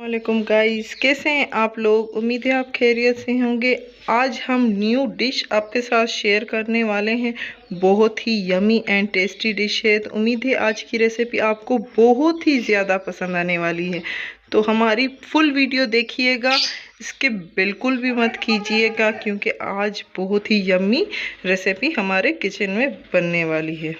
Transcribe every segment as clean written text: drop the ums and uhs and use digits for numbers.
वालेकुम गाइस, कैसे हैं आप लोग। उम्मीद है आप खैरियत से होंगे। आज हम न्यू डिश आपके साथ शेयर करने वाले हैं। बहुत ही यमी एंड टेस्टी डिश है। तो उम्मीद है आज की रेसिपी आपको बहुत ही ज़्यादा पसंद आने वाली है। तो हमारी फुल वीडियो देखिएगा, इसके बिल्कुल भी मत कीजिएगा, क्योंकि आज बहुत ही यमी रेसिपी हमारे किचन में बनने वाली है।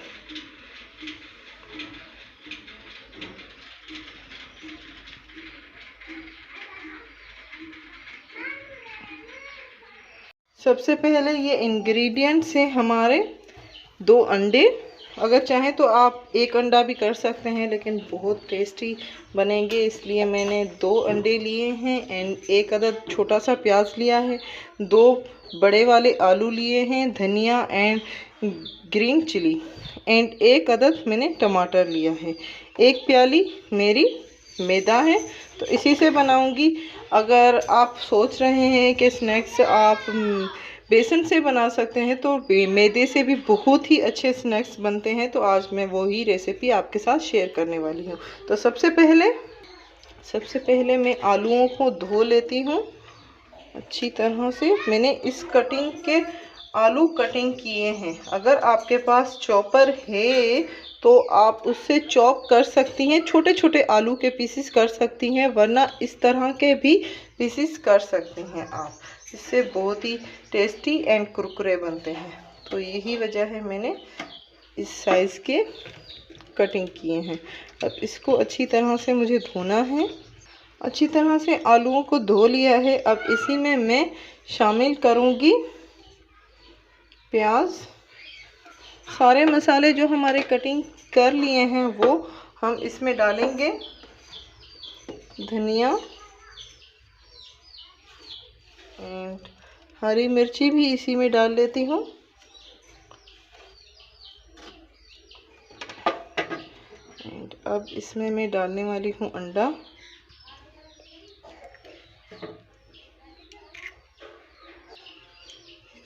सबसे पहले ये इंग्रेडिएंट्स हैं हमारे 2 अंडे। अगर चाहें तो आप 1 अंडा भी कर सकते हैं, लेकिन बहुत टेस्टी बनेंगे, इसलिए मैंने 2 अंडे लिए हैं। एंड 1 अदद छोटा सा प्याज लिया है, 2 बड़े वाले आलू लिए हैं, धनिया एंड ग्रीन चिली एंड 1 अदद मैंने टमाटर लिया है। 1 प्याली मेरी मैदा है, तो इसी से बनाऊंगी। अगर आप सोच रहे हैं कि स्नैक्स आप बेसन से बना सकते हैं, तो मैदे से भी बहुत ही अच्छे स्नैक्स बनते हैं। तो आज मैं वही रेसिपी आपके साथ शेयर करने वाली हूँ। तो सबसे पहले मैं आलूओं को धो लेती हूँ अच्छी तरह से। मैंने इस कटिंग के आलू कटिंग किए हैं। अगर आपके पास चॉपर है तो आप उससे चॉप कर सकती हैं, छोटे छोटे आलू के पीसेस कर सकती हैं, वरना इस तरह के भी पीसेस कर सकती हैं आप। इससे बहुत ही टेस्टी एंड कुरकुरे बनते हैं। तो यही वजह है मैंने इस साइज़ के कटिंग किए हैं। अब इसको अच्छी तरह से मुझे धोना है। अच्छी तरह से आलूओं को धो लिया है। अब इसी में मैं शामिल करूँगी प्याज। सारे मसाले जो हमारे कटिंग कर लिए हैं वो हम इसमें डालेंगे। धनिया एंड हरी मिर्ची भी इसी में डाल लेती हूँ। एंड अब इसमें मैं डालने वाली हूँ अंडा।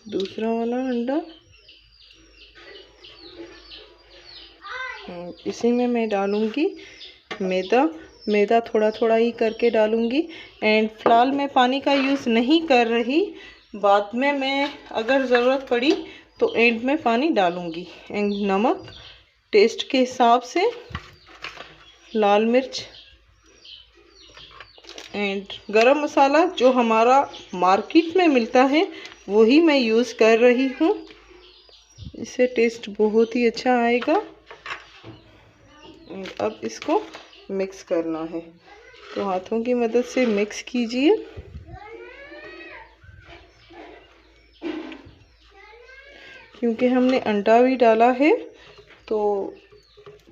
दूसरा वाला अंडा। इसी में मैं डालूंगी मैदा थोड़ा थोड़ा ही करके डालूंगी। एंड फिलहाल मैं पानी का यूज़ नहीं कर रही, बाद में मैं अगर ज़रूरत पड़ी तो एंड में पानी डालूंगी। एंड नमक टेस्ट के हिसाब से, लाल मिर्च एंड गरम मसाला जो हमारा मार्केट में मिलता है वही मैं यूज़ कर रही हूँ। इससे टेस्ट बहुत ही अच्छा आएगा। अब इसको मिक्स करना है, तो हाथों की मदद से मिक्स कीजिए। क्योंकि हमने अंडा भी डाला है तो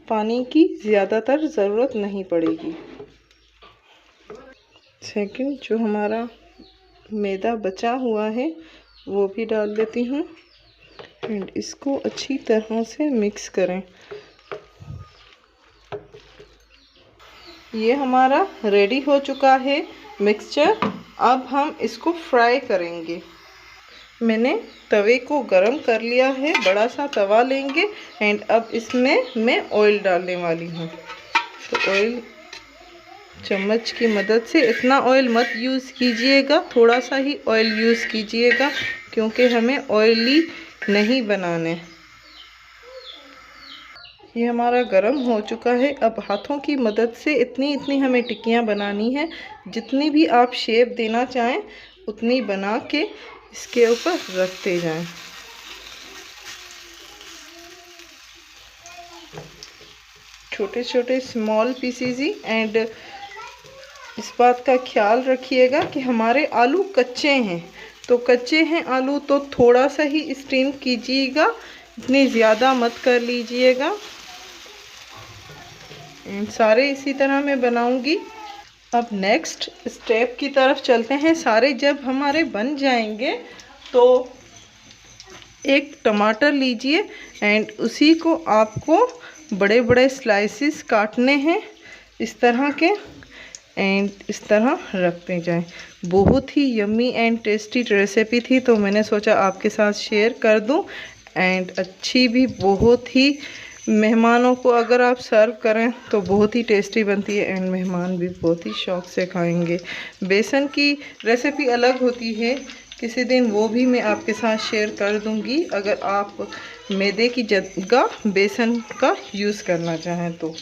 पानी की ज़्यादातर ज़रूरत नहीं पड़ेगी। सेकंड, जो हमारा मैदा बचा हुआ है वो भी डाल देती हूँ। एंड इसको अच्छी तरह से मिक्स करें। ये हमारा रेडी हो चुका है मिक्सचर। अब हम इसको फ्राई करेंगे। मैंने तवे को गरम कर लिया है, बड़ा सा तवा लेंगे। एंड अब इसमें मैं ऑयल डालने वाली हूँ। तो ऑयल चम्मच की मदद से, इतना ऑयल मत यूज़ कीजिएगा, थोड़ा सा ही ऑयल यूज़ कीजिएगा, क्योंकि हमें ऑयली नहीं बनाने। ये हमारा गरम हो चुका है। अब हाथों की मदद से इतनी हमें टिक्कियाँ बनानी है। जितनी भी आप शेप देना चाहें उतनी बना के इसके ऊपर रखते जाएं। छोटे छोटे स्मॉल पीसेस ही। एंड इस बात का ख्याल रखिएगा कि हमारे आलू कच्चे हैं, तो कच्चे हैं आलू तो थोड़ा सा ही स्टीम कीजिएगा, इतनी ज़्यादा मत कर लीजिएगा। सारे इसी तरह मैं बनाऊंगी। अब नेक्स्ट स्टेप की तरफ चलते हैं। सारे जब हमारे बन जाएंगे तो एक टमाटर लीजिए एंड उसी को आपको बड़े बड़े स्लाइसेस काटने हैं इस तरह के। एंड इस तरह रखते जाएं। बहुत ही यम्मी एंड टेस्टी रेसिपी थी, तो मैंने सोचा आपके साथ शेयर कर दूं। एंड अच्छी भी बहुत ही मेहमानों को अगर आप सर्व करें तो बहुत ही टेस्टी बनती है एंड मेहमान भी बहुत ही शौक़ से खाएंगे। बेसन की रेसिपी अलग होती है, किसी दिन वो भी मैं आपके साथ शेयर कर दूंगी अगर आप मैदे की जगह बेसन का यूज़ करना चाहें तो।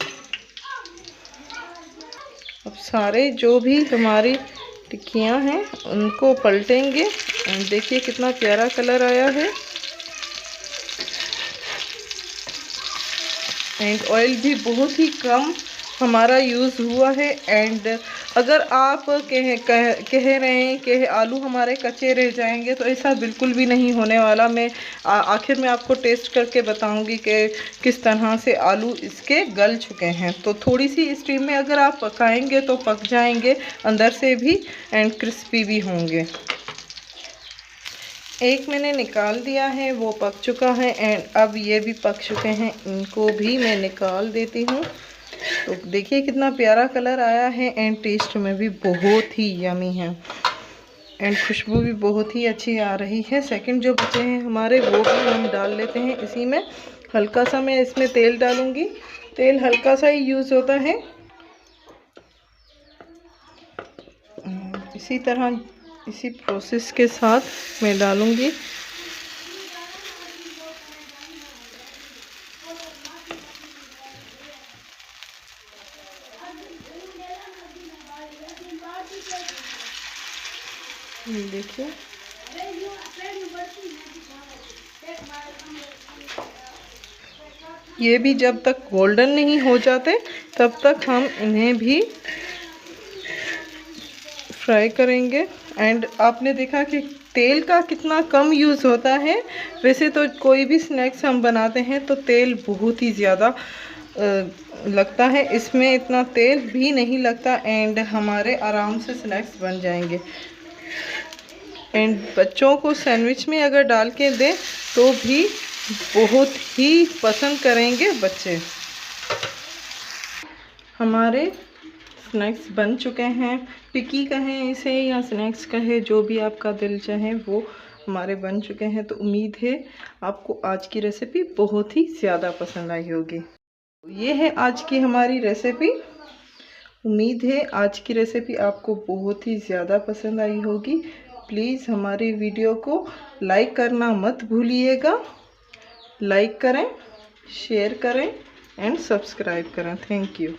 अब सारे जो भी हमारी टिक्कियाँ हैं उनको पलटेंगे। देखिए कितना प्यारा कलर आया है एंड ऑयल भी बहुत ही कम हमारा यूज़ हुआ है। एंड अगर आप कह रहे हैं कि आलू हमारे कच्चे रह जाएंगे तो ऐसा बिल्कुल भी नहीं होने वाला। मैं आखिर में आपको टेस्ट करके बताऊंगी कि किस तरह से आलू इसके गल चुके हैं। तो थोड़ी सी स्टीम में अगर आप पकाएंगे तो पक जाएंगे अंदर से भी एंड क्रिस्पी भी होंगे। एक मैंने निकाल दिया है, वो पक चुका है एंड अब ये भी पक चुके हैं, इनको भी मैं निकाल देती हूँ। तो देखिए कितना प्यारा कलर आया है एंड टेस्ट में भी बहुत ही यमी है एंड खुशबू भी बहुत ही अच्छी आ रही है। सेकंड जो बचे हैं हमारे वो भी हम डाल लेते हैं इसी में। हल्का सा मैं इसमें तेल डालूँगी, तेल हल्का सा ही यूज़ होता है। इसी तरह इसी प्रोसेस के साथ मैं डालूँगी। देखिए ये भी जब तक गोल्डन नहीं हो जाते तब तक हम इन्हें भी फ्राई करेंगे। एंड आपने देखा कि तेल का कितना कम यूज़ होता है। वैसे तो कोई भी स्नैक्स हम बनाते हैं तो तेल बहुत ही ज़्यादा लगता है, इसमें इतना तेल भी नहीं लगता एंड हमारे आराम से स्नैक्स बन जाएंगे। एंड बच्चों को सैंडविच में अगर डाल के दें तो भी बहुत ही पसंद करेंगे बच्चे। हमारे स्नैक्स बन चुके हैं, टिक्की कहें इसे या स्नैक्स कहें, जो भी आपका दिल चाहे वो हमारे बन चुके हैं। तो उम्मीद है आपको आज की रेसिपी बहुत ही ज़्यादा पसंद आई होगी। ये है आज की हमारी रेसिपी। उम्मीद है आज की रेसिपी आपको बहुत ही ज़्यादा पसंद आई होगी। प्लीज़ हमारी वीडियो को लाइक करना मत भूलिएगा। लाइक करें, शेयर करें एंड सब्सक्राइब करें। Thank you.